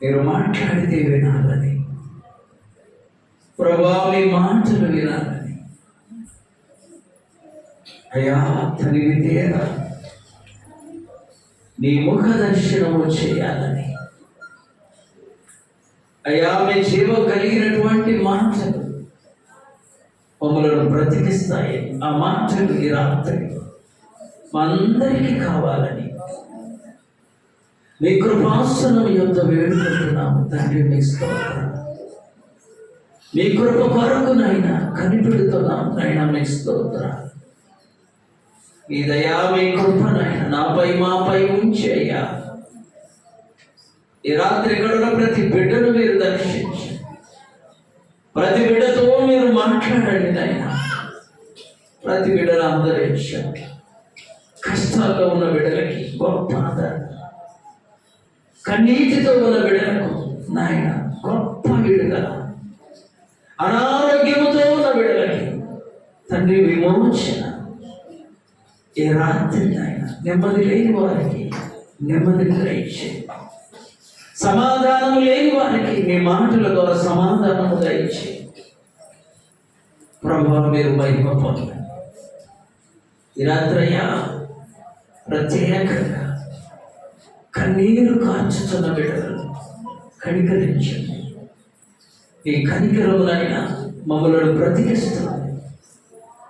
మీరు మాట్లాడితే వినాలని, ప్రభువా మీ మాటలు వినాలని, అయ్యా తనివి తీరా నీ ముఖ దర్శనము చేయాలని, అయ్యా మీ జీవం కలిగినటువంటి మాటలు మమ్మలను బ్రతికిస్తాయి. ఆ మాటలు ఈ రాత్రి మా అందరికీ కావాలని మీ కృపాసనం యొద్ద వేడుకుంటున్నాము తండ్రి. మీ స్తోత్రం. మీ కృప కొరకు నాయన కనిపెడుతున్నాము నాయన. మీ స్తోత్రం. మీ దయా మీ కృప నాయన నాపై మాపై ఉంచి అయ్యా ఈ రాత్రి ఇక్కడ ప్రతి బిడ్డను మీరు దర్శించి ప్రతి బిడ్డతో మీరు మాట్లాడండి నాయన. ప్రతి బిడ్డను ఆదరించండి. కష్టాల్లో ఉన్న బిడ్డలకి గొప్ప ఆదరణ, కన్నీటితో ఉన్న బిడ్డలకు నాయన గొప్ప విడుదల, అనారోగ్యముతో ఉన్న బిడ్డలకి తండ్రి విమోచన ఈ రాత్రి నాయన. నెమ్మది లేని వారికి నెమ్మది దయచే, సమాధానము లేని వారికి మీ మాటల ద్వారా సమాధానము దయచే. ప్రభువా మీరు మహిమ పొందండి ఈ రాత్రయ్యా. ప్రత్యేకంగా కన్నీరు కార్చుతున్న బిడ్డలను కనికరించండి. మీ కనికరములైనా మమ్మలను బ్రతికిస్తుంది.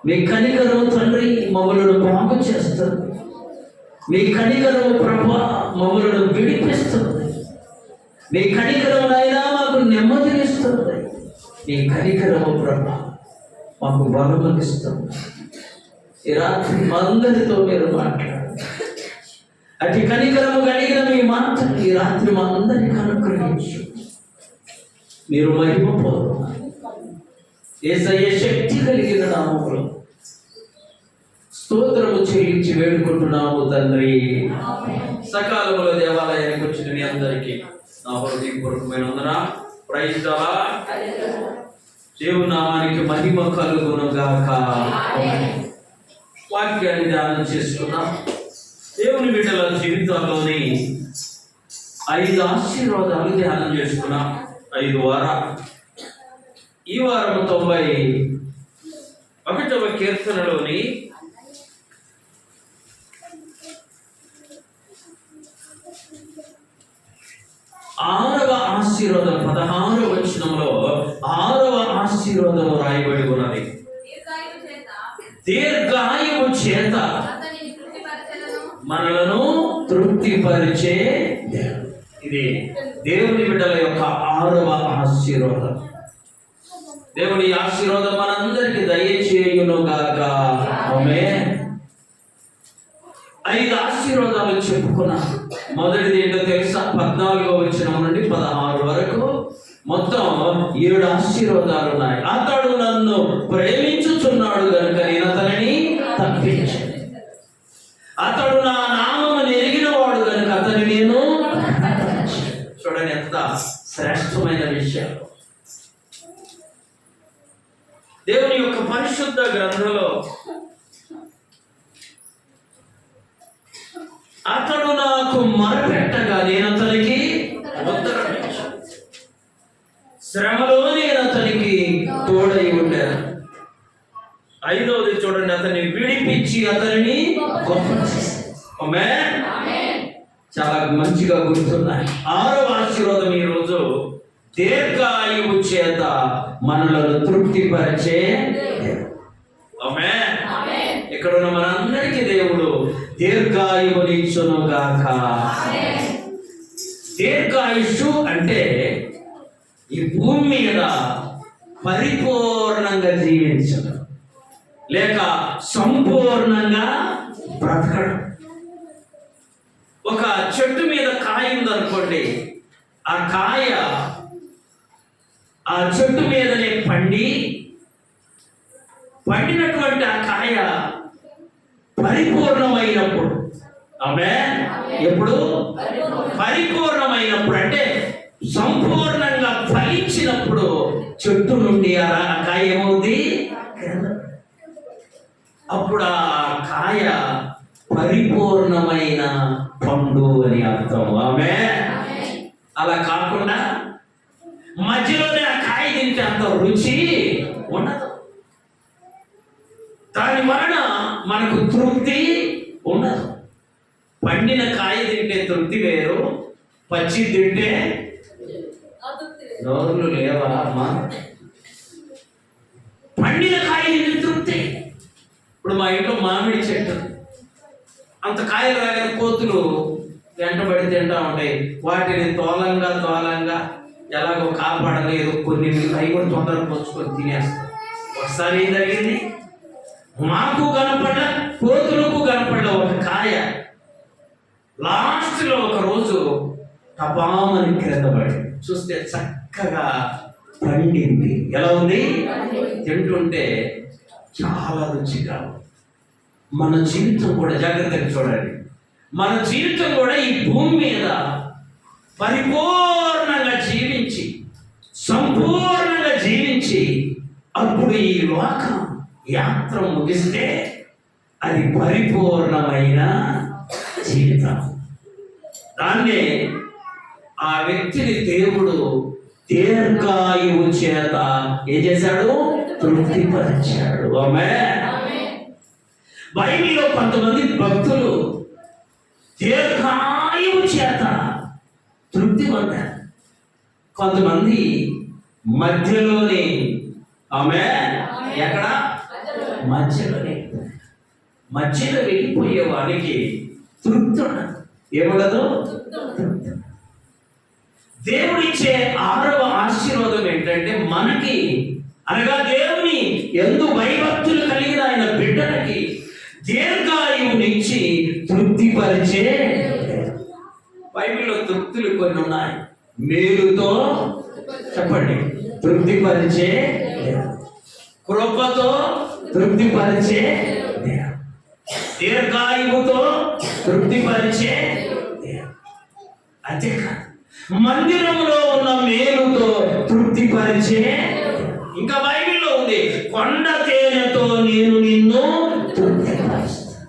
మీ కనికరము తండ్రి మమ్మలను బాగు చేస్తుంది. మీ కనికరము ప్రభువా మమ్మలను విడిపిస్తుంది. మీ కనికరమునైనా మాకు నెమ్మదినిస్తుంది. మీ కనికరము ప్రభువా మాకు బలమునిస్తుంది. ఈ రాత్రి అందరితో మీరు మాట్లాడండి. అతి కనికరము కలిగిన మీ మాటలు ఈ రాత్రి మా అందరికీ అనుగ్రహించు. మీరు మహిమ పొందుతున్నారు. యేసయ్య శక్తి కలిగిన నామములో స్తోత్రము చెల్లించి వేడుకుంటున్నాము తండ్రి. సకాలంలో దేవాలయానికి వచ్చిన మీ అందరికీ నా హృదయపూర్వకమైన వందన. Praise the lord. దేవుని నామానికి మహిమ కలుగును గాక. వాక్యాన్ని ధ్యానం చేసుకున్నాం. దేవుని బిడ్డల జీవితాల్లోని 5 ఆశీర్వాదాలు ధ్యానం చేసుకున్నాం. 5 వారాలు. ఈ వారం 91వ కీర్తనలోని 6వ ఆశీర్వాదం 16వ వచనంలో 6వ ఆశీర్వాదం రాయబడి ఉన్నది. దీర్ఘాయువు చేత మనలను తృప్తిపరిచే. ఇది దేవుని బిడ్డల యొక్క 6వ ఆశీర్వాదం. దేవుని ఆశీర్వాదం మనందరికి దయచేయును గాక. ఆమేన్. 5 ఆశీర్వాదాలు చెప్పుకున్నా. మొదటిది ఏంటో తెలుసా? 14వ వచనం నుండి 16 వరకు మొత్తం 7 ఆశీర్వాదాలు ఉన్నాయి. అతడు నన్ను ప్రేమించుచున్నాడు కనుక నేను అతనిని తప్పించాను. అతడు నా నామము ఎరిగిన వాడు కనుక అతని నేను. చూడండి ఎంత శ్రేష్టమైన విషయం. దేవుని యొక్క పరిశుద్ధ గ్రంథంలో అతడు నాకు మొరపెట్టగా నేను అతనికి ఉత్తరం ఇచ్చాను. శ్రమలో నేను అతనికి తోడై ఉండాను. 5వది చూడండి, అతన్ని విడిపించి అతనిని గొప్ప చేశాను. ఆమేన్. చాలా మంచిగా గుర్తున్నాయి. 6వ ఆశీర్వాదం ఈ రోజు దీర్ఘాయువు చేత మనలను తృప్తిపరిచే. ఆమేన్. ఇక్కడ ఉన్న మనందరికీ దేవుడు దీర్ఘాయువునిచ్చును గాక. దీర్ఘాయుషు అంటే ఈ భూమి మీద పరిపూర్ణంగా జీవించడం లేక సంపూర్ణంగా బ్రతకడం. ఒక చెట్టు మీద కాయ ఉందనుకోండి, ఆ కాయ ఆ చెట్టు మీదనే పండినటువంటి ఆ కాయ పరిపూర్ణమైనప్పుడు, ఆమేన్, ఎప్పుడు పరిపూర్ణమైనప్పుడు అంటే సంపూర్ణంగా ఫలించినప్పుడు చెట్టు నుండి ఆ కాయ ఏమవుతుంది? అప్పుడు ఆ కాయ పరిపూర్ణమైన పండు అని అర్థం. ఆమేన్. అలా కాకుండా మధ్యలోనే ఆ కాయ తింటే అంత రుచి ఉండదు. దాని వలన మనకు తృప్తి ఉండదు. పండిన కాయ తింటే తృప్తి వేరు, పచ్చి తింటే నోరులు లేవా అమ్మా? పండిన కాయ తింటే తృప్తి. ఇప్పుడు మా ఇంట్లో మామిడి చెట్టు, అంత కాయలు రాగానే కోతులు వెంటబడి తింటా ఉంటాయి. వాటిని తోలంగా ఎలాగో కాపాడలేదు, కొన్ని అవి కూడా తొందరగా పొచ్చుకొని తినేస్తాయి. ఒకసారి ఏం జరిగింది, మాకు కనపడ్డ కోతులకు కనపడ్డ ఒక కాయ లాస్ట్లో ఒక రోజు టపామని క్రింద పడి చూస్తే చక్కగా పండింది. ఎలా ఉంది? తింటుంటే చాలా రుచిగా. మన జీవితం కూడా జాగ్రత్తగా చూడండి. మన జీవితం కూడా ఈ భూమి మీద పరిపూర్ణంగా జీవించి, సంపూర్ణంగా జీవించి, అప్పుడు ఈ లోకం యాత్ర ముగిస్తే అది పరిపూర్ణమైన జీవితం. దాన్నే ఆ వ్యక్తిని దేవుడు దీర్ఘాయువు చేత ఏం చేశాడు? తృప్తిపరిచాడు. ఆమేన్. బైబిల్లో కొంతమంది భక్తులు దీర్ఘాయువు చేత తృప్తి పొందారు. కొంతమంది మధ్యలోనే, ఆమేన్, ఎక్కడ? మధ్యలో వెళ్ళిపోయే వాడికి తృప్తి ఉండదు. ఏముండదు? దేవుడిచ్చే 6వ ఆశీర్వాదం ఏంటంటే, మనకి అనగా దేవుని యందు భయభక్తులు కలిగిన ఆయన బిడ్డలకి దీర్ఘాయువునిచ్చి తృప్తిపరిచే. బైబిల్లో తృప్తులు కొన్ని ఉన్నాయి. మేలుతో, చెప్పండి, తృప్తిపరిచే, కృపతో తృప్తిపరిచే, దీర్ఘాయువుతో తృప్తిపరిచే. అంతేకాదు, మందిరంలో ఉన్న మేలుతో తృప్తిపరిచే. ఇంకా బైబిల్లో ఉంది, కొండ తేనెతో నేను నిన్ను తృప్తిపరుస్తాను.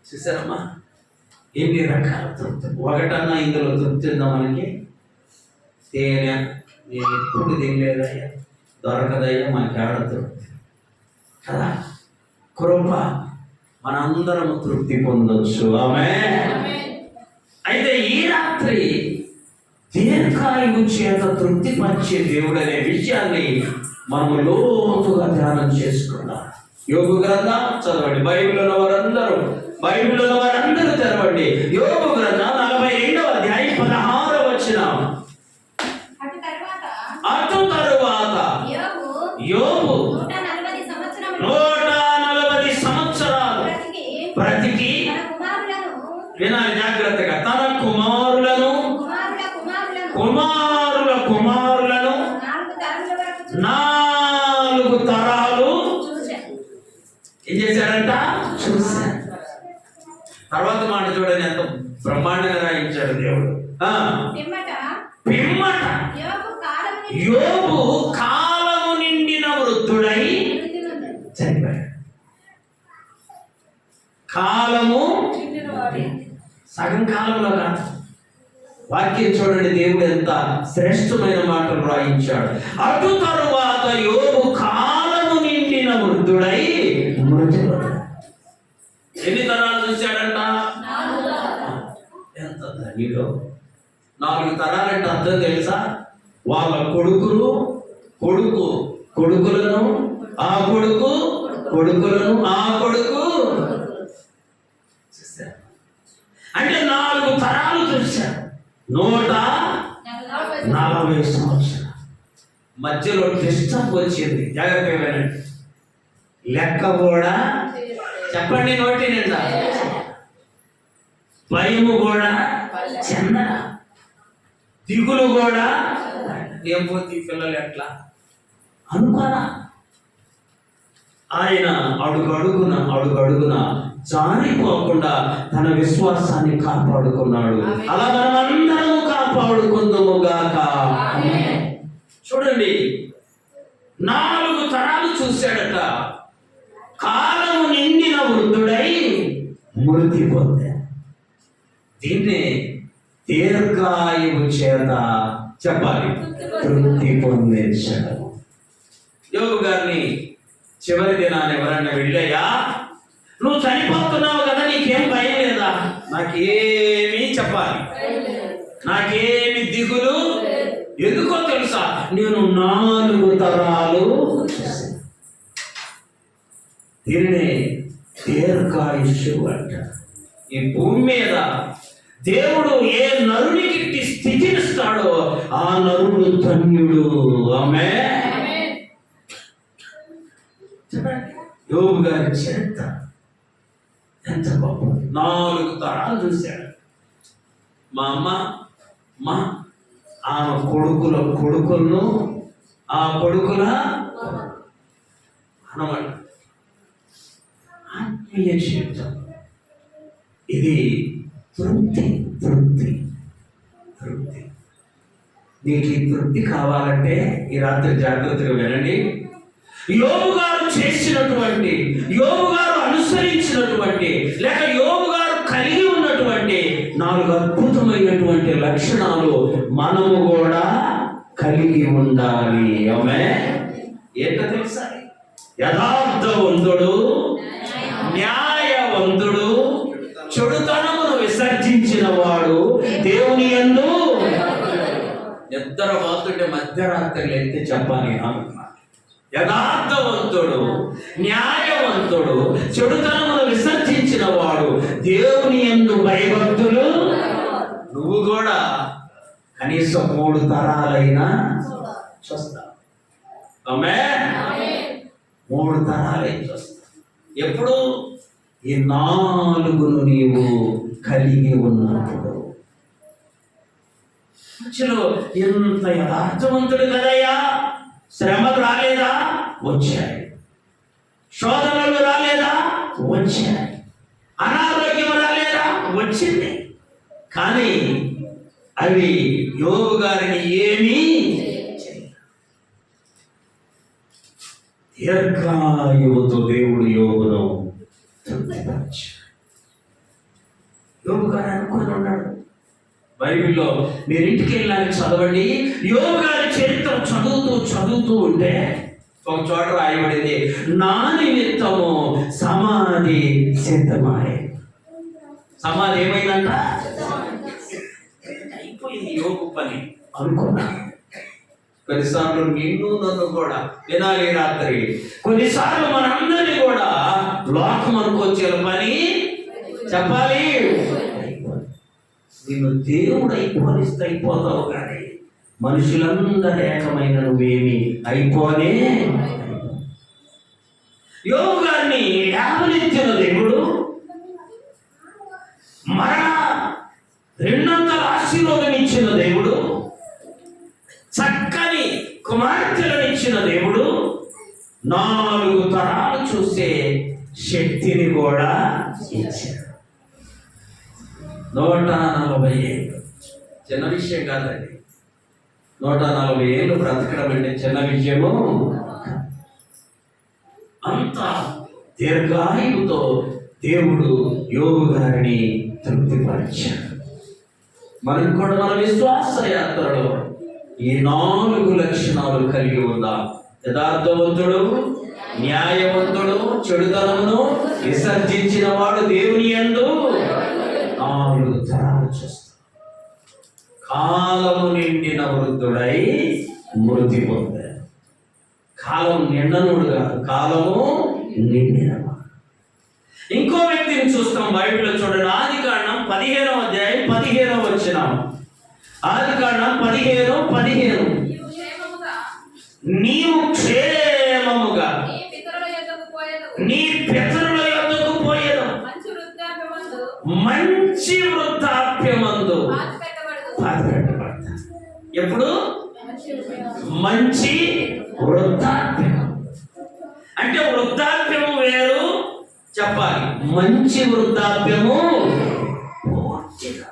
చూసారమ్మా ఎన్ని రకాల తృప్తి. ఒకటన్నా ఇందులో తృప్తి ఉందా మనకి? తేనె నేను ఎప్పుడు తినలేదయ్యా, దొరకదయ్యా, మనకి ఆడ తృప్తి కదా. కృప మనందరం తృప్తి పొందొచ్చు. ఆమేన్. అయితే ఈ రాత్రి దీర్ఘాయువు చేత తృప్తి పరిచే దేవుడు అనే విషయాన్ని మనము లోతుగా ధ్యానం చేసుకుందాం. యోబు గ్రంథం చదవండి. బైబిల్లో వారందరూ తెరవండి. యోబు గ్రంథం 42వ అధ్యాయం 16వ వచనం. అటు తరువాత యోబు 140 సంవత్సరాలు బ్రతికి, వినాలి జాగ్రత్తగా, తన కుమారుల కుమారులను 4 తరాలు ఏం చేశాడంట? చూశాడు. తర్వాత మాట చూడండి, ఎంత బ్రహ్మాండంగా రాయించాడు దేవుడు. పిమ్మట యోబు కాలము నిండిన వృద్ధుడై చనిపోయాడు. కాలము సగం కాలంలో కాదు. వాక్యం చూడండి, దేవుడు ఎంత శ్రేష్టమైన మాటలు రాయించాడు. అటు తరువాత యోబు కాలము నిండిన వృద్ధుడై మృతిపోయాడు. ఎన్ని తరాలు చూశాడంట? ఎంత ధనిలో 4 తరాలంటే అర్థం తెలుసా? వాళ్ళ కొడుకులను, ఆ కొడుకు కొడుకులను, ఆ కొడుకు. అంటే 4 తరాలు చూశారు. 140 సంవత్సరాలు. మధ్యలో డిస్టర్బ్ వచ్చింది. జాగ్రత్తగా వినండి. లెక్క కూడా చెప్పండి, నోటి నిండా భయము కూడా చెంద, దిగులు కూడా. ఏం పోతే పిల్లలు ఎట్లా అనుకోనా? ఆయన అడుగడుగున జారిపోకుండా తన విశ్వాసాన్ని కాపాడుకున్నాడు. అలా మనం అందరము కాపాడుకుందాము గాక. చూడండి, 4 తరాలు చూశాడట. కాలము నిండిన వృద్ధుడై మృతి పొందాడు. దీన్నే దీర్ఘాయువు దీర్ఘాయువు చేత చెప్పాలి తృప్తి పొందించడం. యోగు గారిని చివరి దినాన్ని ఎవరన్నా వెళ్ళయ్యా, నువ్వు చనిపోతున్నావు కదా, నీకేం భయం లేదా? నాకేమీ చెప్పాలి, నాకేమి దిగులు. ఎందుకో తెలుసా? నేను 4 తరాలు దీనినే దీర్ఘాయుష్షు అంటారు. ఈ భూమి మీద దేవుడు ఏ నరునికి స్థితినిస్తాడో ఆ నరుడు ధన్యుడు. ఆమేన్. యోబు గారి చరిత్ర ఎంత గొప్ప! 4 తరాలు చూశాడు. మా అమ్మ ఆ కొడుకులను ఆ కొడుకుల అనమాట ఆత్మీయ జీవితం. ఇది తృప్తి తృప్తి తృప్తి. నీకు ఈ తృప్తి కావాలంటే ఈ రాత్రి జాగ్రత్తగా వినండి. యోబు గారు చేసినటువంటి, యోబు గారు అనుసరించినటువంటి, లేక యోబు గారు కలిగి ఉన్నటువంటి 4 అద్భుతమైనటువంటి లక్షణాలు మనము కూడా కలిగి ఉండాలి. ఆమేన్. ఏంటో తెలుసా? యథార్థవంతుడు, న్యాయవంతుడు, చెడుతనమును విసర్జించిన వాడు దేవుని యందు. నిద్రపోతుంటే మధ్యరాత్రి ఎత్తి చెప్పాలి అనుకున్నా. యథార్థవంతుడు, న్యాయవంతుడు, చెడుతనమును విసర్జించిన వాడు దేవుని యందు భయభక్తులు. నువ్వు కూడా కనీసం 3 తరాలైనా చూస్తావు. ఆమేన్. 3 తరాలైనా చూస్తావు. ఎప్పుడు? ఈ 4ను నీవు కలిగి ఉన్నప్పుడు. మధ్యలో ఎంత యథార్థవంతుడు కదయ్యా, శ్రమలు రాలేదా? వచ్చాయి. శోధనలు రాలేదా? వచ్చాయి. అనారోగ్యం రాలేదా? వచ్చింది. కానీ అవి యోబు గారిని ఏమీ దీర్ఘాయువుతో దేవుడు యోబును తృప్తిపరిచాడు. యోబు గారు అనుకుని ఉన్నాడు. బైబిల్లో మీరు ఇంటికి వెళ్ళాలని చదవండి. యోబు గారి చరిత్ర చదువుతూ ఉంటే ఒక చోట రాయబడింది, నా నిమిత్తము సమాధి సిద్ధమాయే. సమాధి ఏమైందంట? అయిపోయింది యోబు పని అనుకున్నా. కొన్నిసార్లు నిన్ను నన్ను కూడా వినాలి రాత్రి. కొన్నిసార్లు మనందరినీ కూడా లోకం అనుకొచ్చే పని చెప్పాలి. నిన్ను దేవుడు అయిపోతావు, కానీ మనుషులందరూ ఏకమైన నువ్వేమి అయిపోనే. యోబు గారిని లేవనెత్తిన దేవుడు మరణ 2 ఆశీర్వాదం ఇచ్చిన దేవుడు, చక్కని కుమార్తెలను ఇచ్చిన దేవుడు, 4 తరాలు చూసే శక్తిని కూడా ఇచ్చాడు. 140 ఏళ్ళు చిన్న విషయం కాదండి. 140 ఏళ్ళు బ్రతకడం అంటే చిన్న విషయము. అంత దీర్ఘాయువుతో దేవుడు యోబు గారిని తృప్తిపరిచాడు. మనం కూడా మన విశ్వాస యాత్రలో ఈ 4 లక్షణాలు కలిగి ఉందాం. యథార్థవంతుడు, న్యాయవంతుడు, చెడుతనమును విసర్జించిన వాడు దేవుని యందు 4 తరాలు చూస్తాడు. కాలము నిండిన వృద్ధుడై మృతి పొందాడు. కాలం నిండనుడు కాదు, కాలము నిండినవాడు. ఇంకో వ్యక్తిని చూస్తాం బైబిల్లో. చూడండి, ఆదికాండం 15వ అధ్యాయం 15వ వచనం. ఆదికాండం 15:15. నీవు క్షేమముగా నీ పితరుల యొద్దకు పోయేదు, మంచి వృద్ధాప్యమందు పాతిపెట్టబడతా. ఎప్పుడు? మంచి వృద్ధాప్యం. అంటే వృద్ధాప్యము వేరు చెప్పాలి, మంచి వృద్ధాప్యము పూర్తిగా.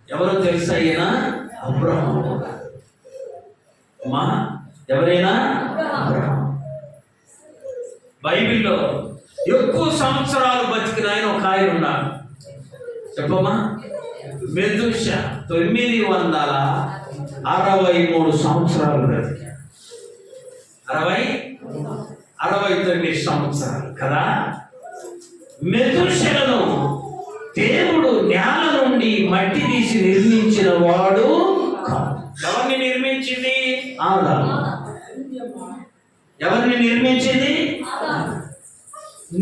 ఎవరో తెలుసా? అయినా అబ్రహాము. ఎవరైనా అబ్రహాము. బైబిల్లో ఎక్కువ సంవత్సరాలు బతికిన ఆయన ఒక ఆయన ఉన్నాడు. చెప్పమ్మా. మెతుషా 963 సంవత్సరాలు బ్రతికాడు. 69 సంవత్సరాలు కదా. మెతుషలను దేవుడు నేల నుండి మట్టి తీసి నిర్మించిన వాడు కాదు. ఎవరిని నిర్మించింది? ఆదాము. ఎవరిని నిర్మించింది?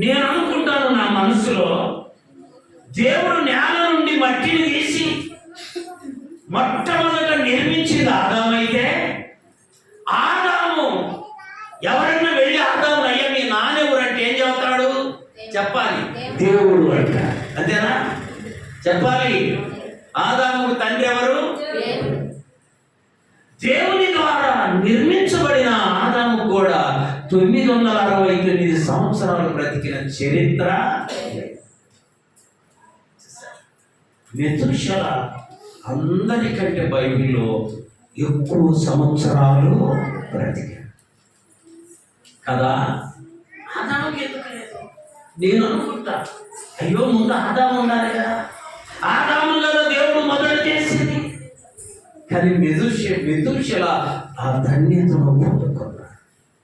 నేను అనుకుంటాను నా మనసులో, దేవుడు నేల నుండి మట్టిని తీసి మొట్టమొదట నిర్మించింది ఆదామైతే, ఆదాము ఎవరన్నా వెళ్ళి ఆదాము అయ్యా మీ నాన్నెవరంటే ఏం చెబుతాడు? చెప్పాలి, దేవుడు అంట. అంతేనా? చెప్పాలి. ఆదాముకు తండ్రి ఎవరు? దేవుని ద్వారా నిర్మించబడిన ఆదాము కూడా 969 సంవత్సరాలు బ్రతికిన చరిత్ర. మెతుషల అందరికంటే బైబిల్లో ఎక్కువ సంవత్సరాలు బ్రతికాడు కదా. ఆదాముకి ఎందుకు లేదు? నేను అనుకుంటా, అయ్యో ముందు ఆదాము ఉండాలి కదా, ఆదాము కదా దేవుడు మొదలు చేసింది. కానీ మెతుషల ఆ ధన్యతను పొందుకున్నాడు.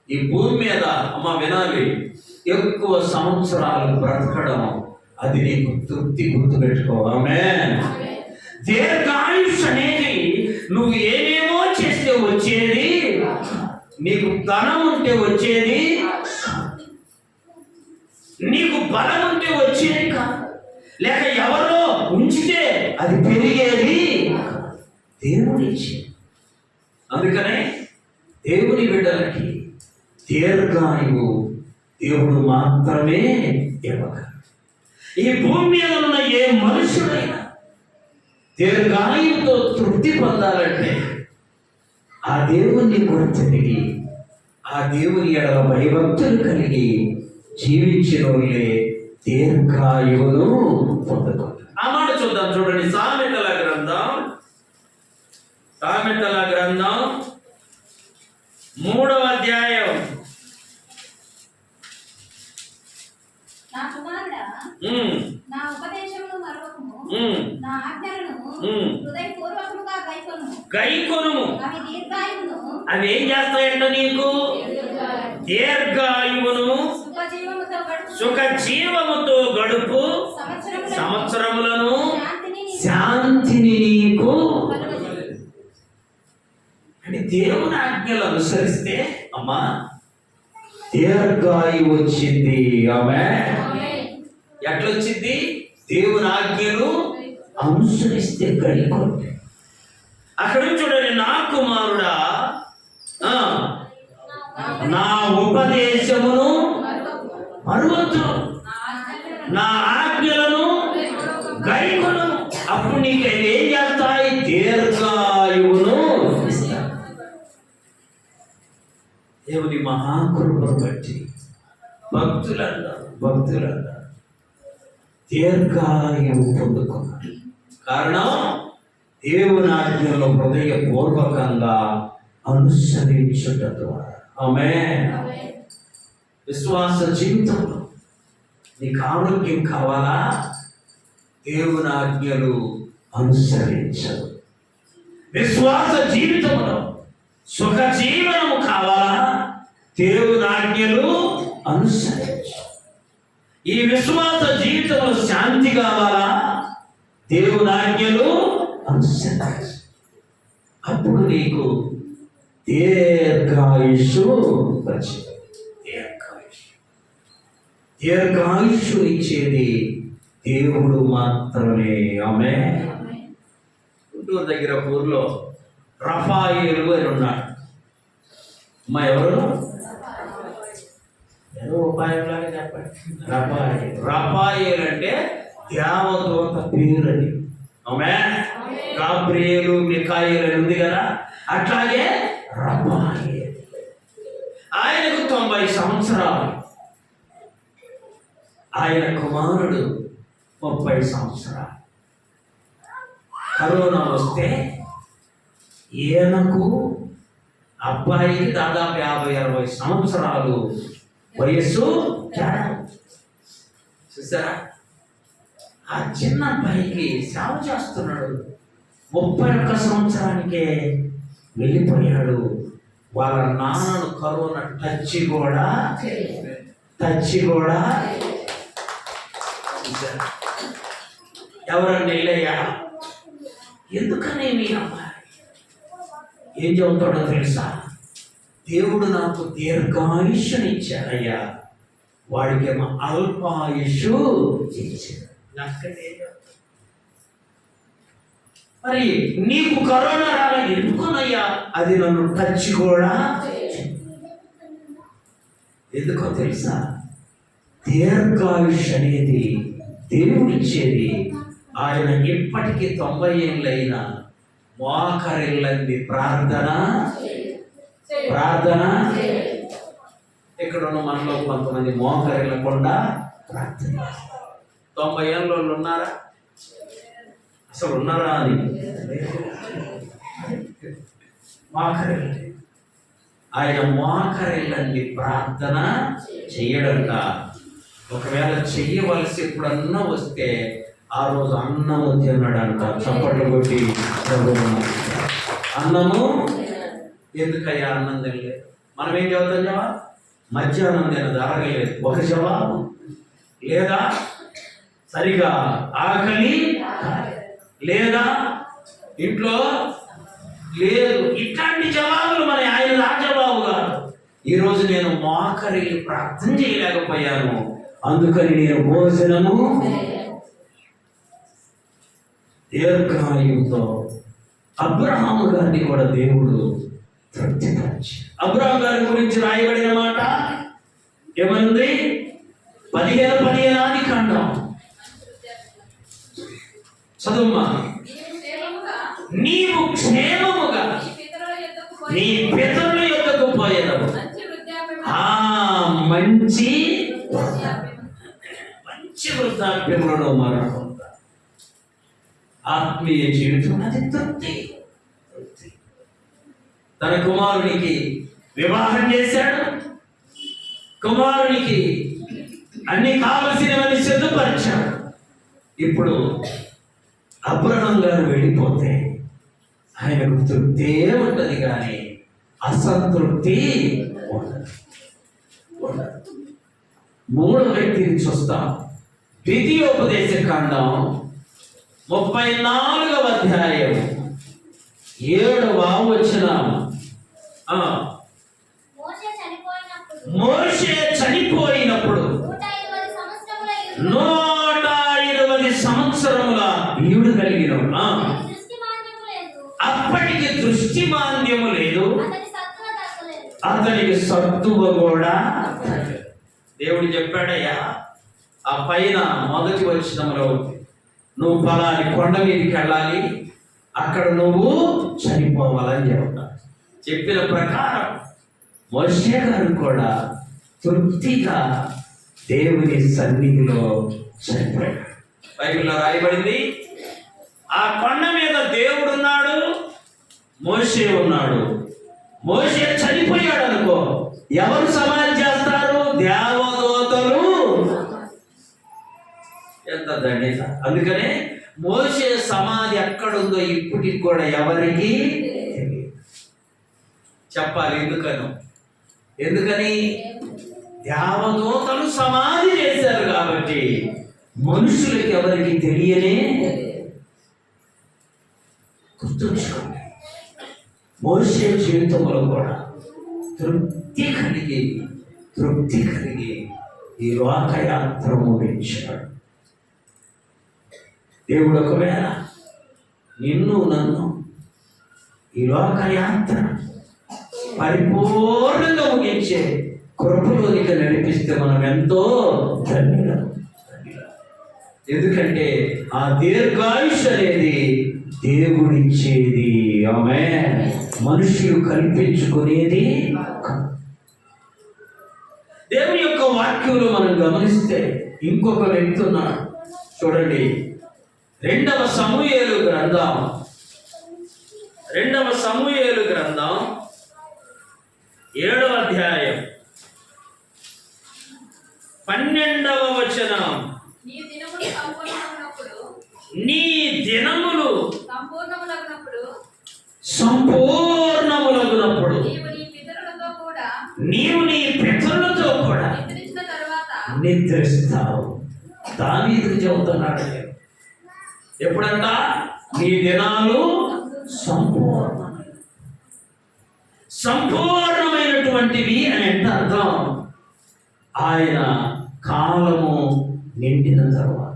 ఈ భూమి మీద అమ్మ వినాలి, ఎక్కువ సంవత్సరాలు బ్రతకడం అది నీకు తృప్తి. గుర్తుపెట్టుకో. ఆమేన్. దీర్ఘాయుష్ అనేది నువ్వు ఏమేమో చేస్తే వచ్చేది, నీకు ధనం ఉంటే వచ్చేది, నీకు బలం ఉంటే వచ్చేది కాదు, లేక ఎవరో ఉంచితే అది పెరిగేది, దేవుడు ఇచ్చేది. అందుకనే దేవుని బిడ్డలకి దీర్ఘాయువు దేవుడు మాత్రమే ఇవ్వగలడు. ఈ భూమి మీద ఉన్న ఏ మనుషుడైనా దీర్ఘాయువుతో తృప్తి పొందాలంటే ఆ దేవుని గుర్తిరిగి ఆ దేవుని ఎడల భయభక్తులు కలిగి జీవించిన వాళ్ళే దీర్ఘాయువును పొందుతారు. ఆ మాట చూద్దాం. చూడండి, సామెతల గ్రంథం 3వ అధ్యాయం. నా కుమారుడా, నా ఉపదేశమును మరువకుము, నా ఆజ్ఞలను హృదయపూర్వకముగా గైకొనుము. అవి దీర్ఘాయువును. అవి ఏం చేస్తాయంట? నీకు దీర్ఘాయువును, సుఖజీవముతో గడుపు సంవత్సరములను, శాంతిని నీకు. అంటే దేవుని ఆజ్ఞలు అనుసరిస్తే అమ్మా దీర్ఘాయువు వచ్చింది. ఆమె ఎట్లొచ్చింది? దేవుని ఆజ్ఞలు అనుసరిస్తే గడికొంటే. అక్కడ చూడండి, నా కుమారుడా నా ఉపదేశమును మరువద్దు, నా ఆజ్ఞలను గైకొను. అప్పుడు నీకు ఏం చేస్తాయి? దీర్ఘాయువును. దేవుని మహాకృపను బట్టి భక్తులందరూ దీర్ఘాయువు పొందుకున్నారు. కారణం దేవుని ఆజ్ఞలో హృదయపూర్వకంగా అనుసరించుట ద్వారా. ఆమేన్. విశ్వాస జీవితంలో నీకు ఆరోగ్యం కావాలా? దేవుని ఆజ్ఞలు అనుసరించదు. విశ్వాస జీవితంలో సుఖ జీవనము కావాలా? దేవుని ఆజ్ఞలు అనుసరించు. ఈ విశ్వాస జీవితంలో శాంతి కావాలా? దేవుని ఆజ్ఞలు అనుసరించు. అప్పుడు నీకు దీర్ఘాయుషు వచ్చింది. దీర్ఘాయుషు ఇచ్చేది దేవుడు మాత్రమే. ఆమేన్. గుంటూరు దగ్గర ఊర్లో రఫాయేలు అని ఉన్నాడు. అమ్మా ఎవరు? ఏదో ఉపాయంలాగా చెప్పండి. రఫాయేలు అంటే దేవదూత పేరు అని. ఆమేన్. గాబ్రియేలు, మిఖాయేలు అని ఉంది కదా, అట్లాగే రఫాయేలు. ఆయనకు 90 సంవత్సరాలు. ఆయన కుమారుడు 30 సంవత్సరాలు. కరోనా వస్తే ఈయనకు అబ్బాయికి దాదాపు 50-60 సంవత్సరాలు వయస్సు. చూసారా? ఆ చిన్న అబ్బాయికి సేవ చేస్తున్నాడు. 31 సంవత్సరానికే వెళ్ళిపోయాడు. వాళ్ళ నాన్నను కరోనా టచ్ కూడా ఎవరన్నా వెళ్ళయ్యా, ఎందుకనే మీ అమ్మాయి ఏం చెబుతాడో తెలుసా? దేవుడు నాకు దీర్ఘాయుష్యునిచ్చాడయ్యా, వాడికేమో అల్పాయుషు ఇచ్చాడు. నాకంటే మరి నీకు కరోనా రాగా ఎందుకునయ్యా? అది నన్ను టచ్ కూడా ఎందుకో తెలుసా? దీర్ఘాయుష్ అనేది దేవుడిచ్చేది. ఆయన ఇప్పటికీ 90 ఏళ్ళైనా మోకరిల్లంది ప్రార్థన. ఇక్కడ ఉన్న మనలో కొంతమంది మోకరిల్లకుండా ప్రార్థన. 90 ఏళ్ళ వాళ్ళు ఉన్నారా? అసలు ఉన్నారా అని ఆయన మోకరిల్లంది ప్రార్థన చెయ్యడంట. ఒకవేళ చెయ్యవలసి ఎప్పుడన్నా వస్తే ఆ రోజు అన్నము తిన్నాడంట. చప్పట్లు కొట్టి అన్నము ఎందుకయ్యా అన్నం తినలేదు? మనం ఏం చదువుతాం? జవాబు మధ్యాహ్నం తినదు, అరగలేదు. ఒక జవాబు లేదా సరిగా ఆకలి లేదా ఇంట్లో లేదు. ఇట్లాంటి జవాబులు మన ఆయన రాజబాబు గారు. ఈరోజు నేను మోకరి ప్రార్థన చేయలేకపోయాను, అందుకని నేను భోజనము దీర్ఘాయువుతో. అబ్రహాము గారిని కూడా దేవుడు తృప్తిపరిచి. అబ్రహాం గారి గురించి రాయబడిన మాట ఏమనుంది? 15 ఆదికాండం చదువుమా. నీవు క్షేమముగా నీ పితరుల యొద్దకు పోయేదవు. మంచి వృద్ధాప్యములను మరణం. ఆత్మీయ జీవితం అది తృప్తి. తన కుమారునికి వివాహం చేశాడు. కుమారునికి అన్ని కావలసినవన్నీ సిద్ధపరిచాడు. ఇప్పుడు అబ్రహాం గారు వెళ్ళిపోతే ఆయనకు తృప్తే ఉంటుంది, కానీ అసంతృప్తి ఉండదు. 3వ వ్యక్తిని చూస్తాం. ద్వితీయోపదేశ కాండం 34వ అధ్యాయం 7వ వచనం. మోషే చనిపోయినప్పుడు 120 సంవత్సరముల ఈవుడు కలిగిన అప్పటికి దృష్టి మాంద్యము లేదు, అతనికి సత్తువ కూడా. దేవుడు చెప్పాడయ్యా, ఆ పైన మొదటి వచనంలో నువ్వు పలాని కొండ మీదకి వెళ్ళాలి, అక్కడ నువ్వు చనిపోవాలని చెప్పిన ప్రకారం మోషే గారు కూడా తృప్తిగా దేవుని సన్నిధిలో చనిపోయాడు. బైబిల్లో రాయబడింది, ఆ కొండ మీద దేవుడు ఉన్నాడు, మోషే ఉన్నాడు. మోషే చనిపోయాడు అనుకో, ఎవరు సమాధి చేస్తారు? దేవదూతలు. ఎంత దండేత. అందుకనే మోషే సమాధి ఎక్కడుందో ఇప్పటికి కూడా ఎవరికి చెప్పాలి. ఎందుకని దేవదూతలు సమాధి చేశారు కాబట్టి మనుషులకి ఎవరికి తెలియనే. గుర్తుంచుకోండి, మోషే జీవితంలో కూడా తృప్తి కలిగి ఈ లోకయాత్ర ముగించాడు. దేవుడు ఒకవేళ నిన్ను నన్ను ఈ లోకయాత్ర పరిపూర్ణంగా ముగించే కృపలోనికి నడిపిస్తే మనం ఎంతో ధన్యులం. ఎందుకంటే ఆ దీర్ఘాయుష్ అనేది దేవుడిచ్చేది. ఆమేన్. మనుషులు కల్పించుకునేది. దేవుని యొక్క వాక్యంలో మనం గమనిస్తే ఇంకొక వ్యక్తి ఉన్నాడు. చూడండి, 2వ సమూయేలు గ్రంథం 7వ అధ్యాయం 12వ వచనం. దినములు సంపూర్ణములగునప్పుడు సంపూర్ణములగునప్పుడు నీవు నీ పితరులతో కూడా నిద్రించిన తరువాత నిద్రిస్తావు. దావీదుకు చెబుతున్నాడు, ఎప్పుడంట? నీ దినాలు సంపూర్ణమైనటువంటివి అని ఎంత అర్థం? ఆయన కాలము నిండిన తరువాత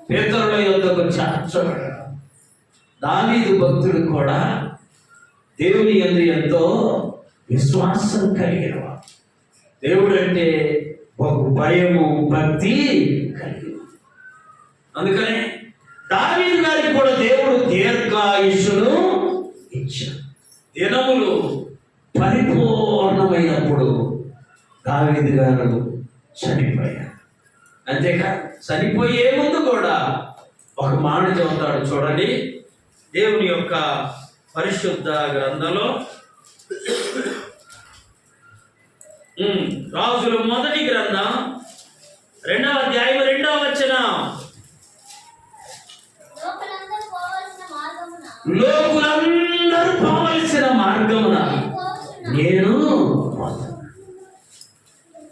పితరుల యొద్దకు చేర్చబడడం. దావీదు భక్తుడు కూడా దేవుని యందు ఎంతో విశ్వాసం కలిగిన వాడు. దేవుడు అంటే ఒక భయము, భక్తి కలిగిన. అందుకనే దావీదు గారికి కూడా దేవుడు దీర్ఘాయుష్యును ఇచ్చాడు. దినములు పరిపూర్ణమైనప్పుడు దావీదు గారు చనిపోయారు. అంతేకాదు, చనిపోయే ముందు కూడా ఒక మాట చెబుతాడు. చూడండి, దేవుని యొక్క పరిశుద్ధ గ్రంథంలో రాజుల మొదటి గ్రంథం 2వ అధ్యాయం 2వ వచనం. లోకులందరూ పోవలసిన మార్గమున నేను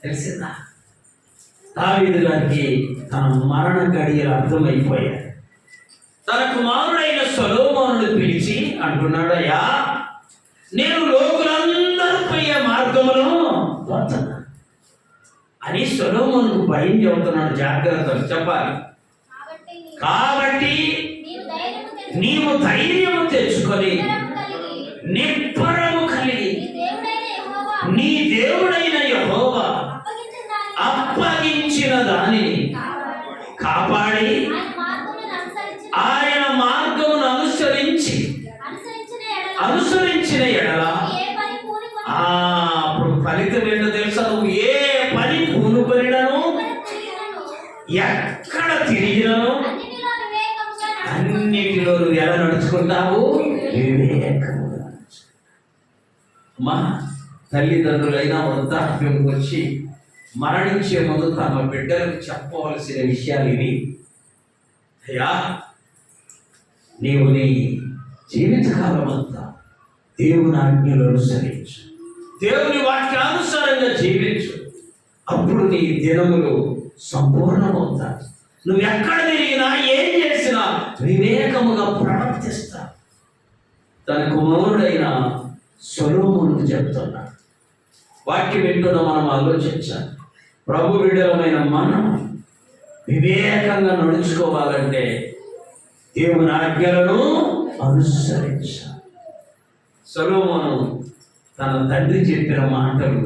తెలిసిందా? దావీదు గారికి తన మరణ గడియలు అర్థమైపోయాయి. తన కుమారుడైన సొలొమోనును పిలిచి అంటున్నాడు, అయ్యా, నేను లోకులందరూ పోయే మార్గమును పోతున్నా అని సొలొమోనుకు భయం చెబుతున్నాడు. జాగ్రత్తలు చెప్పాలి. కాబట్టి నీవు ధైర్యము తెచ్చుకొని నిబ్బరము కలిగి నీ దేవుడైన యెహోవా అప్పగించిన దానిని కాపాడి ఆయన మార్గమును అనుసరించిన ఎడల అప్పుడు ఫలితం ఏంటో తెలుసా? నువ్వు ఏ పని పూనుకొనినను ఎక్కడ తిరిగినను అన్నిటిలో నువ్వు ఎలా నడుచుకుంటావు? వివేకముగా. మా తల్లిదండ్రులైనా వృద్ధాప్యం వచ్చి మరణించే ముందు తమ బిడ్డలకు చెప్పవలసిన విషయాలు ఇవి. అయ్యా, నీవు నీ జీవితకాలం అంతా దేవుని ఆజ్ఞలు అనుసరించు, దేవుని వాక్యానుసారంగా జీవించు. అప్పుడు నీ దినములు సంపూర్ణమవుతాయి. నువ్వు ఎక్కడ తిరిగినా, ఏం చేసినా వివేకముగా ప్రవర్తిస్తా. తన కుమారుడైన సొలొమోనుకు చెప్తున్నాడు. వాక్యం వింటున్న మనం ఆలోచించాలి. ప్రభు బిడ్డలమైన మనం వివేకంగా నడుచుకోవాలంటే దేవుని ఆజ్ఞలను అనుసరించాలి. సొలొమోను తన తండ్రి చెప్పిన మాటలు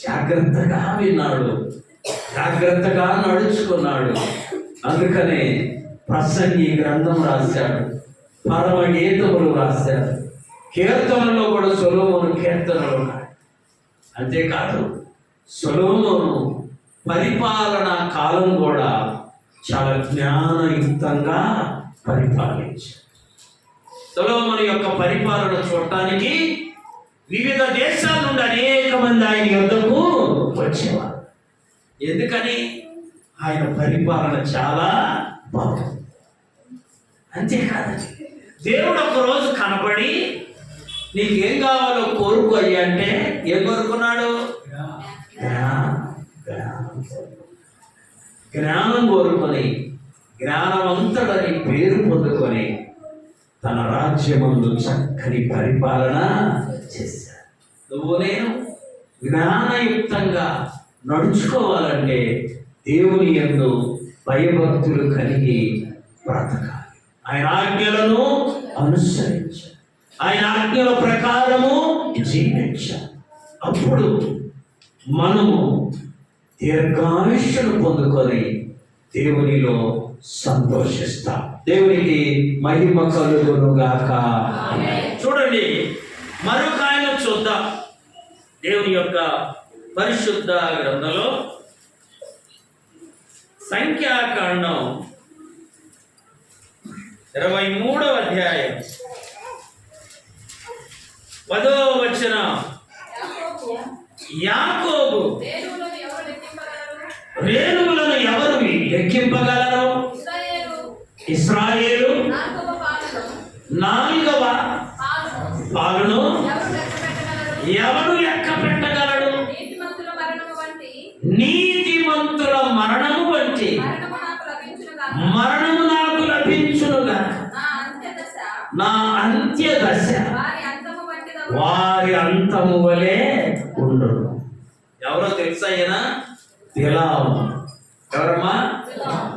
జాగ్రత్తగా విన్నాడు, జాగ్రత్తగా నడుచుకున్నాడు. అందుకనే ప్రసంగి గ్రంథం రాశాడు, పరమగీతములు రాశాడు, కీర్తనలో కూడా సొలొమోను కీర్తనలు ఉన్నాయి. అంతేకాదు, సొలొమోను పరిపాలనా కాలం కూడా చాలా జ్ఞానయుక్తంగా పరిపాలించాడు. సొలొమోను యొక్క పరిపాలన చూడటానికి వివిధ దేశాల నుండి అనేక మంది ఆయన యొద్దకు వచ్చేవారు. ఎందుకని? ఆయన పరిపాలన చాలా బాగుంది. అంతేకాదు, దేవుడు ఒక రోజు కనబడి నీకేం కావాలో కోరుకో అయ్యా అంటే ఏం కోరుకున్నాడు? జ్ఞానం కోరుకొని జ్ఞానవంతుడని పేరు పొందుకొని తన రాజ్యమందు చక్కని పరిపాలన చేశాడు. నువ్వు నేను జ్ఞానయుక్తంగా నడుచుకోవాలంటే దేవుని యందు భయభక్తులు కలిగి బ్రతకాలి. ఆయన ఆజ్ఞలను అనుసరించాలి, ఆయన ఆజ్ఞల ప్రకారము జీవించాలి. అప్పుడు మనము దీర్ఘాయుష్యును పొందుకొని దేవునిలో సంతోషిస్తాం. దేవునికి మహిమ కలుగునుగాక. చూడండి, మరొక ఆయన చూద్దాం. దేవుని యొక్క పరిశుద్ధ గ్రంథంలో సంఖ్యాకాండం 23వ అధ్యాయం 10వ వచనం. యాకోబు రేణువులను ఎవరు లెక్కింపగలరు? ఇశ్రాయేలు నాలుగవ పాలను 4వ పాలును ఎవరు లెక్క పెట్టగలరు? ఎవడు లెక్క పెట్టగలడు? నీతిమంతుల మరణము వంటి నీతిమంతుల మరణము వంటి మరణము నాకు లభించునుగా. మరణము నాకు లభించునుగా. నా అంత్య దశ నా అంత్య దశ వారి అంతము వంటిదగును. వారి అంతము వలె ఉండును. ఎవరో తెలుసా ఈయన? బిలాము. ఎవరమ్మా?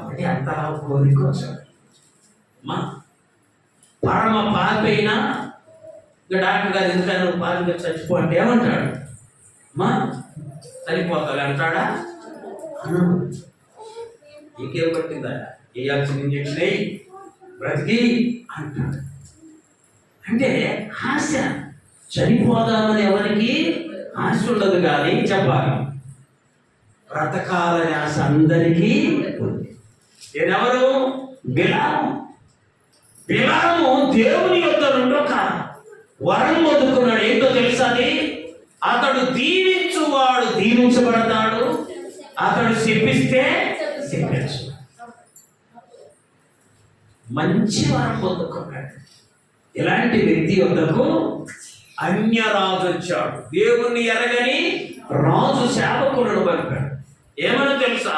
అంటే అంత కోరిక అమ్మా, పరమ పాపైనా ఇంకా డాక్టర్ గారు ఎందుకని నువ్వు పాపగా చచ్చిపో అంటే ఏమంటాడు? అమ్మా చనిపోతావు అంటాడా? ఇంకేం పట్టిందా? వేయాల్సిన ఇంజక్షన్ అయ్యి బ్రతికి అంటాడు. అంటే ఆశ, చనిపోదామని ఎవరికి ఆశ ఉండదు, కానీ చెప్పాలి బ్రతకాలని ఆశ అందరికీ ఉంది. నేనెవరు? బిలాము. బిలాము దేవుని యొద్ద నుండి ఒక వరం పొందుకున్నాడు. ఏంటో తెలుసా? అది అతడు దీవించువాడు దీవించబడతాడు, అతడు శపిస్తే శపించు. మంచి వరం పొందుకున్నాడు. ఇలాంటి వ్యక్తి వద్దకు అన్యరాజు వచ్చాడు. దేవుణ్ణి ఎరగని రాజు సేవకులను పంపాడు. ఏమని తెలుసా?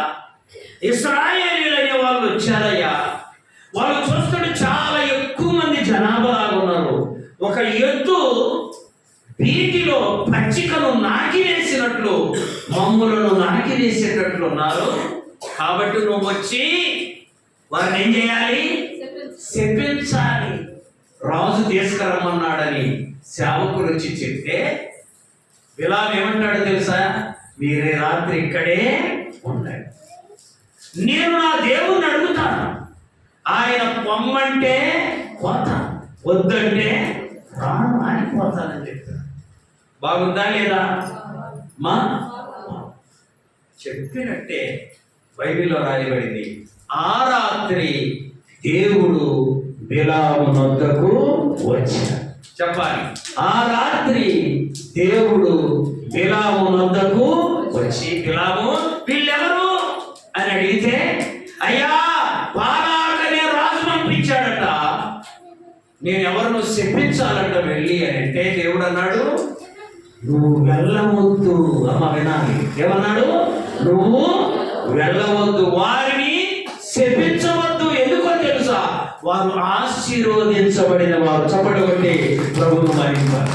ఇశ్రాయేలీయులు అనే వాళ్ళు వచ్చారయ్యా. వాళ్ళు చూస్తుంటే చాలా ఎక్కువ మంది జనాభా ఉన్నారు. ఒక ఎద్దు వీటిలో పచ్చికను నాకివేసినట్లు, మమ్ములను నాకివేసేటట్లు ఉన్నారు. కాబట్టి నువ్వు వచ్చి వారిని ఏం చేయాలి? శపించాలి. రాజు తీసుకురమ్మన్నాడని సేవకులు వచ్చి చెప్తే బిలాము ఏమంటాడు తెలుసా? మీరే రాత్రి ఇక్కడే ఉండండి, నేను నా దేవుణ్ణి అడుగుతాను, ఆయన పొమ్మంటే పోతా, వద్దంటే ప్రాణం ఆగిపోతానని చెప్తాను. బాగుందా లేదా? మా చెప్పినట్టే బైబిల్లో రాయబడింది. ఆ రాత్రి దేవుడు బిలాము వద్దకు వచ్చాడు. చెప్పాలి, ఆ రాత్రి దేవుడు బిలాము వద్దకు వచ్చి, బిలాము వీళ్ళెవరు అని అడిగితే, అయ్యా బాలాకనే రాజు పంపించాడట, నేను ఎవరిని శపించాలంట వెళ్ళి అని అంటే, దేవుడు అన్నాడు నువ్వు వెళ్ళవద్దు. అమ్మ వినాలి, ఏమన్నాడు? నువ్వు వెళ్ళవద్దు, వారిని శపించవద్దు. ఎందుకో తెలుసా? వారు ఆశీర్వదించబడిన వారు. చప్పటి ప్రభువు మరింపారు.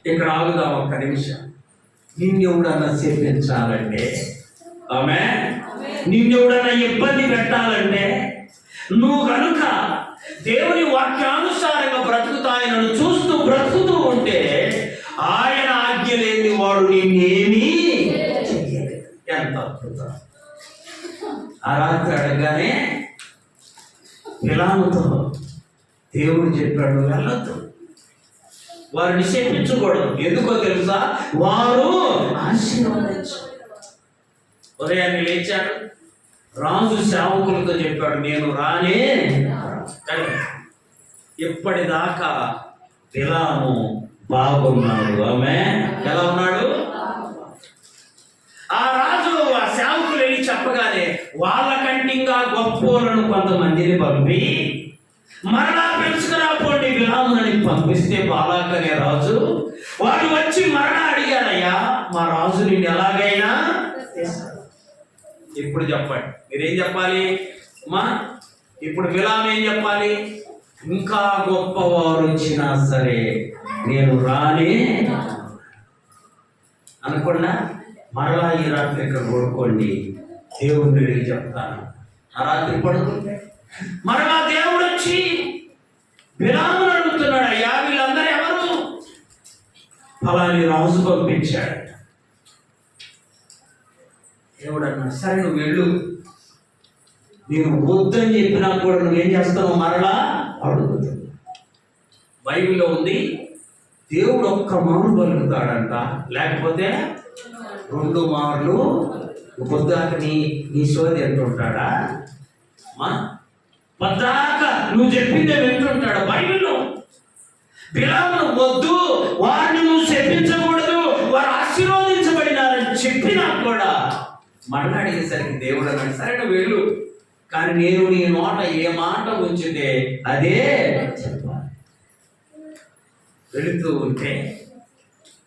ఇక్కడ ఆగుదాం ఒక్క నిమిషం. నిన్నెవడన్నా శపించాలంటే, ఆమె నిన్నెవడన్నా ఇబ్బంది పెట్టాలంటే, నువ్వు కనుక దేవుని వాక్యానుసారంగా బ్రతుకుతా ఆయనను చూస్తూ బ్రతుకుతూ ఉంటే, ఆయన ఆజ్ఞ లేని వాడు నిన్నేమీ చేయలేడు. ఎంత అద్భుతం! ఆ రాత్రి అడగగానే బిలాముతో దేవుడు చెప్పాడు, వెళ్ళొద్దు, వారిని శపించకూడదు. ఎందుకో తెలుసా? వారు ఆశీర్వదించు. ఉదయాన్నే లేచాడు, రాజు సేవకులతో చెప్పాడు, నేను రానే. ఇప్పటిదాకా బిలాము బాగున్నాడు. ఆమె ఎలా ఉన్నాడు? ఆ రాజు ఆ సేవకులు వెళ్ళి చెప్పగానే వాళ్ళకంటే ఇంకా గొప్పోలను కొంతమందిని పంపి, మరలా పిలుచుకురాపోండి బిలామునని పంపిస్తే, బాలాకనే రాజు వాడు వచ్చి మరలా అడిగారయ్యా, మా రాజు నిన్ను ఎలాగైనా. ఇప్పుడు చెప్పండి, మీరేం చెప్పాలి అమ్మా? ఇప్పుడు బిలాము ఏం చెప్పాలి? ఇంకా గొప్పవారు వచ్చినా సరే నేను రానే అనుకున్నా. మరలా ఈ రాత్రి ఇక్కడ పడుకోండి, దేవుడిని అడిగి చెప్తాను. ఆ రాత్రి పడుకుంటే మరలా దేవుడు వచ్చి బిలామును అడుగుతున్నాడు, అయ్యా వీళ్ళందరూ ఎవరు? ఫలాని రాజు పంపించాడు. దేవుడు అన్నాడు, సరే నువ్వు వెళ్ళు, నేను వద్దని చెప్పినా కూడా నువ్వేం చేస్తావు? మరలా అడుగుతావు. బైబిల్లో ఉంది, దేవుడు ఒక్క మారు పలుకుతాడంట, లేకపోతే 2 మార్లు పొద్దాక నీ సోది అంటుంటాడా? పద్దాక నువ్వు చెప్పిందే వింటుంటాడు. బైబిల్లో బిలాము వద్దు, వారిని నువ్వు శపించకూడదు, వారు ఆశీర్వదించబడినారని చెప్పినా కూడా మరలా అడిగేసరికి దేవుడు అన్నాడు, సరే నువ్వు వెళ్ళు, కానీ నేను నీ నోట ఏ మాట ఉంచితే అదే చెప్పాలి. వెళుతూ ఉంటే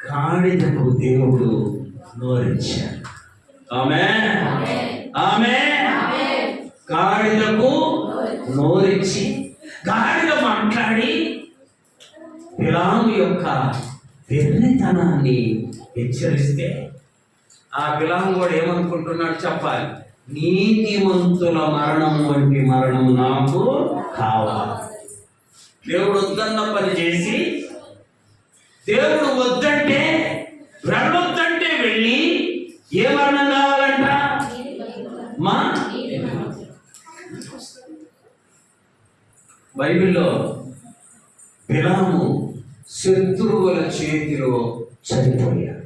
గాడిదకు దేవుడు నోరిచ్చాడు. ఆమేన్, ఆమేన్. గాడిదకు నోరిచ్చి గాడిద మాట్లాడి బిలాము యొక్క వెర్రితనాన్ని హెచ్చరిస్తే ఆ బిలాము కూడా ఏమనుకుంటున్నాడు చెప్పాలి. నీతిమంతుల మరణం వంటి మరణం నాకు కావాలి. దేవుడు వద్దన్న పని చేసి, దేవుడు వద్దంటే వెళ్ళొద్దంటే వెళ్ళి ఏ మరణం కావాలంట? మా బైబిల్లో బిలాము శత్రువుల చేతిలో చనిపోయాడు.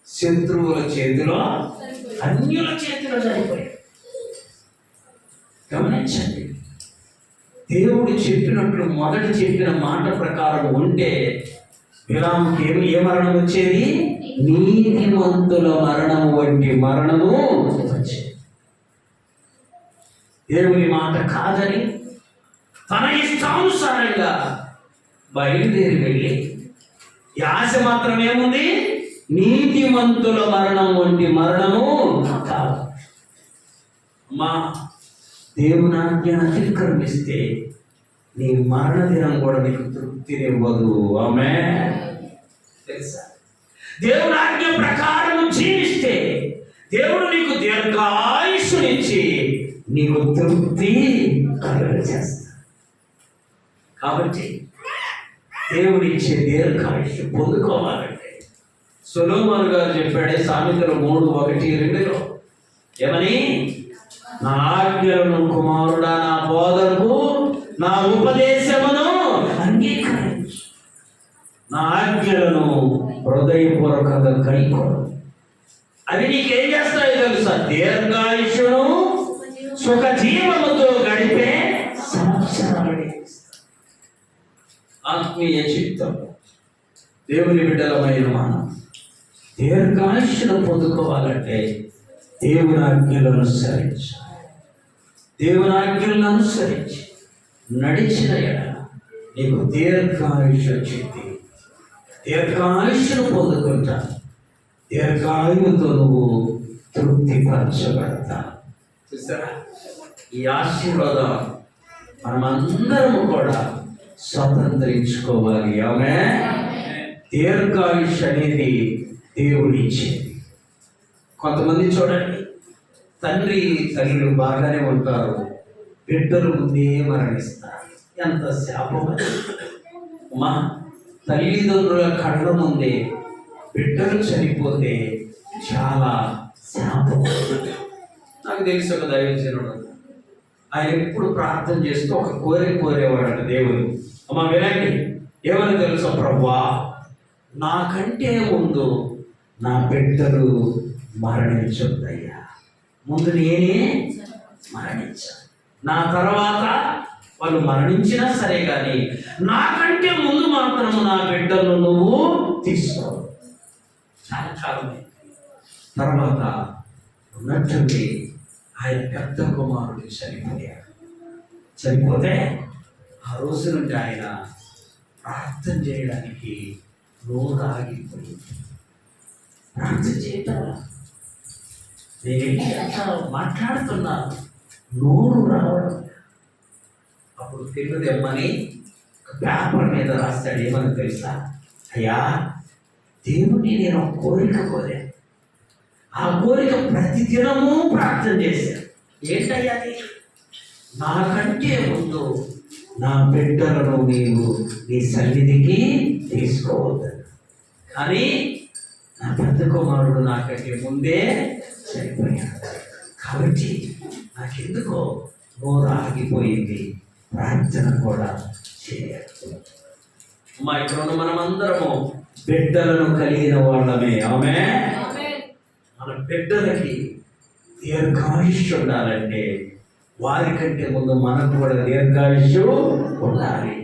శత్రువుల చేతిలో, అన్యుల చేతిలో చనిపోయాడు. గమనించండి, దేవుడు చెప్పినట్లు మొదట చెప్పిన మాట ప్రకారం ఉంటే బిలాముకి ఏ మరణం వచ్చేది? నీతిమంతుల మరణం వంటి మరణము వచ్చేది. దేవుని మాట కాదని తన ఇష్టానుసారంగా బయలుదేరి వెళ్ళి ఈ ఆశ మాత్రం ఏముంది? నీతిమంతుల మరణం వంటి మరణము కాదు. మా దేవుని ఆజ్ఞను అతిక్రమిస్తే నీ మరణ దినం కూడా నీకు తృప్తినివ్వదు. ఆమేన్. తెలుసా, దేవుని ఆజ్ఞ ప్రకారం జీవిస్తే దేవుడు నీకు దీర్ఘాయుష్నిచ్చి నీకు తృప్తి కలుగజేస్తాడు. కాబట్టి దేవుడు ఇచ్చే దీర్ఘాయుష్ పొందుకోవాలంటే సొలొమోను గారు చెప్పాడే సామెతలు 3:1-2 ఏమని? నా ఆజ్ఞలను కుమారుడా, నా బోధకు, నా ఉపదేశమును అంగీకరించు, నా ఆజ్ఞలను హృదయపూర్వకంగా కైకొను. అవి నీకేం చేస్తాయో తెలుసా? దీర్ఘాయుష్ను, సుఖ జీవముతో గడిపే సంవత్సరాలు. ఆత్మీయ చిత్తం దేవుని బిడ్డలమైన మనం దీర్ఘాయుష్ను పొందుకోవాలంటే దేవుని ఆజ్ఞలను అనుసరించి, దేవుని ఆజ్ఞలను అనుసరించి నడిచిన ఎడల నీకు దీర్ఘాయుష్ వచ్చింది. దీర్ఘాయుష్ను పొందుకుంటా, దీర్ఘాయువుతో నువ్వు తృప్తిపరచబడతా. చూసారా, ఈ ఆశీర్వాదం మనమందరము కూడా స్వతంత్రించుకోవాలి. ఆమేన్. దీర్ఘాయుష్ అనేది దేవుడు ఇచ్చేది. కొంతమంది చూడండి, తండ్రి తల్లులు బాగానే ఉంటారు, బిడ్డలు ముందే మరణిస్తారు. ఎంత శాపం! మా తల్లిదండ్రుల కళ్ళ ముందే బిడ్డలు చనిపోతే చాలా శాపం. నాకు తెలిసి ఒక దైవజనుడు, ఆయన ఎప్పుడు ప్రార్థన చేస్తూ ఒక కోరిక కోరేవాడట దేవుడు. అమ్మ వినండి, ఏమని తెలుసా? ప్రభువా, నాకంటే ముందు నా బిడ్డలు మరణించొద్దయ్యా. ముందు నేనే మరణించాను, నా తర్వాత వాళ్ళు మరణించినా సరే, కానీ నాకంటే ముందు మాత్రము నా బిడ్డలను నువ్వు తీసుకో. చాలా కాలమే తర్వాత ఉన్నట్టుండి ఆయన పెద్ద కుమారుడు చనిపోయాడు. చనిపోతే ఆ రోజు నుండి ఆయన ప్రార్థన చేయడానికి నోరు ఆగిపోయింది. ప్రార్థన చేయటం నేను మాట్లాడుతున్నాను, నోరు రావడం. అప్పుడు తిరుగుదమ్మని పేపర్ మీద రాస్తాడు. ఏమని తెలుసా? అయ్యా, దేవుని నేను ఒక కోరిక కోరాను, ఆ కోరిక ప్రతిదినము ప్రార్థన చేశాను. ఏంటయ్యా? నాకంటే ముందు నా బిడ్డలను నీవు నీ సన్నిధికి తీసుకోవద్దు, కానీ నా పెద్ద కుమారుడు నాకంటే ముందే చనిపోయాడు, కాబట్టి నాకెందుకో నోరు ఆగిపోయింది, ప్రార్థన కూడా చేయాలి. మా ఇక్కడ మనమందరము బిడ్డలను కలిగిన వాళ్ళమే. ఆమేన్. మన బిడ్డలకి దీర్ఘాయుష్ ఉండాలంటే వారికంటే ముందు మనకు కూడా దీర్ఘాయుష్ ఉండాలి.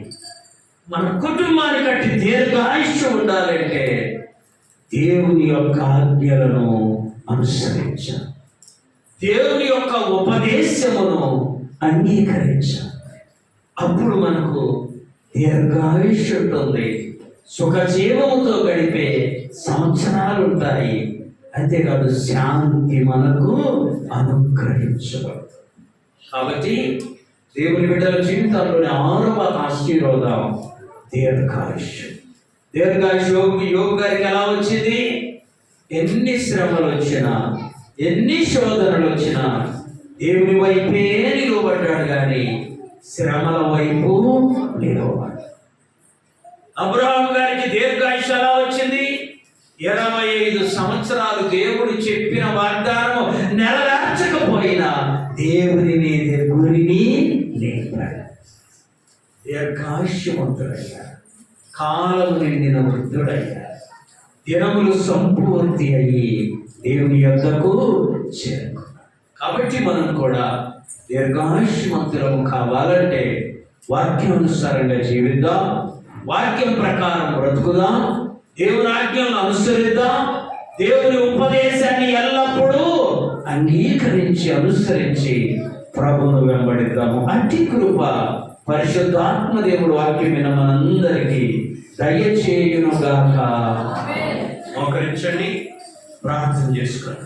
మన కుటుంబానికంటే దీర్ఘాయుష్ ఉండాలంటే దేవుని యొక్క ఆజ్ఞలను అనుసరించాలి. దేవుని యొక్క ఉపదేశమును అంగీకరించాలి. అప్పుడు మనకు దీర్ఘాయుష్షు ఉంటుంది, సుఖజీవముతో గడిపే సంవత్సరాలు ఉంటాయి. అంతేకాదు శాంతి మనకు అనుగ్రహించబడుతుంది. కాబట్టి దేవుని బిడ్డల జీవితాల్లోని 6వ ఆశీర్వాదం దీర్ఘాయుష్షు. దీర్ఘాయుష్షు యోబు గారికి ఎలా వచ్చింది? ఎన్ని శ్రమలు వచ్చినా, ఎన్ని శోధనలు వచ్చినా దేవుని వైపే నిలబడ్డాడు, కానీ శ్రమల వైపు నిలబడ్డాడు. అబ్రహాము గారికి దీర్ఘాయుష్షు ఎలా వచ్చింది? 25 సంవత్సరాలు దేవుడు చెప్పిన వాగ్దానము నెరవేర్చకపోయినా దేవుని మీద గురిని లేపాడు. దీర్ఘాయుష్యవంతుడయ్యా, కాలం నిండిన వృద్ధుడయ్యా, దినములు సంపూర్తి అయ్యి దేవుని యొద్దకు చేరుకున్నాడు. కాబట్టి మనం కూడా దీర్ఘాయుష్యవంతులము కావాలంటే వాక్యానుసారంగా జీవిద్దాం, వాక్యం ప్రకారం బ్రతుకుదాం, దేవుని ఆజ్ఞలను అనుసరిద్దాం, దేవుని ఉపదేశాన్ని ఎల్లప్పుడూ అంగీకరించి అనుసరించి ప్రభువును వెంబడిద్దాము. అట్టి కృప పరిశుద్ధాత్మ దేవుడు వాక్యం విన్న మనందరికీ దయచేయునుగాక. మోకరించండి, ప్రార్థన చేసుకోండి.